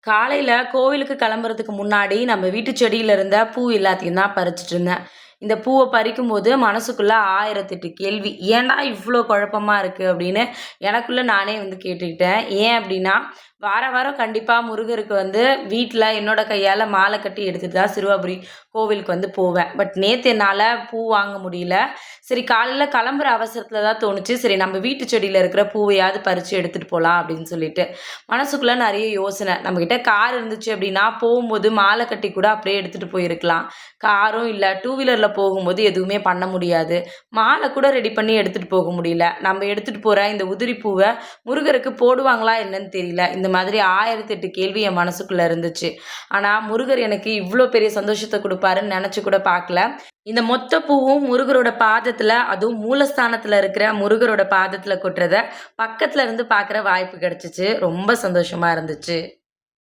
காலையில கோவிலுக்கு கிளம்புறதுக்கு முன்னாடி நம்ம வீட்டு செடியில இருந்த பூ எல்லாத்தையும் தான் பறிச்சுட்டு இருந்தேன். இந்த பூவ பறிக்கும்போது மனசுக்குள்ள 1008 கேள்வி. ஏன்டா இவ்ளோ குழப்பமா இருக்கு அப்படின்னு எனக்குள்ள நானே கேட்டுக்கிட்டேன். ஏன் அப்படின்னா, வாரம் கண்டிப்பா முருகருக்கு வீட்ல என்னோட கையால மாலை கட்டி எடுத்துட்டு தான் சிறுவாபுரி கோவிலுக்கு போவேன். பட் நேத்து என்னால பூ வாங்க முடியல. சரி காலையில கிளம்புற அவசரத்துல தான் தோணுச்சு. சரி நம்ம வீட்டு செடியில இருக்கிற பூவையாவது பறிச்சு எடுத்துட்டு போலாம் அப்படின்னு சொல்லிட்டு. மனசுக்குள்ள நெறைய யோசனை. நம்மகிட்ட கார் இருந்துச்சு அப்படின்னா, போகும்போது மாலை கட்டி கூட அப்படியே எடுத்துட்டு போயிருக்கலாம். காரும் இல்ல. டூ வீலர்ல போகும்போது எதுவுமே பண்ண முடியாது. மாலை கூட ரெடி பண்ணி எடுத்துட்டு போக முடியல. நம்ம எடுத்துட்டு போற இந்த உதிரி பூவ முருகருக்கு போடுவாங்களா என்னன்னு தெரியல. இந்த மாதிரி 1008 கேள்வி என் மனசுக்குள்ள இருந்துச்சு. ஆனா முருகர் எனக்கு இவ்ளோ பெரிய சந்தோஷத்த குடுப்பாருன்னு நெனச்சு கூட பார்க்கல. இந்த மொத்த பூவும் முருகரோட பாதத்துல, அதுவும் மூலஸ்தானத்துல இருக்கிற முருகரோட பாதத்துல கொட்டுறத பக்கத்துல இருந்து பார்க்குற வாய்ப்பு கிடைச்சுச்சு. ரொம்ப சந்தோஷமா இருந்துச்சு.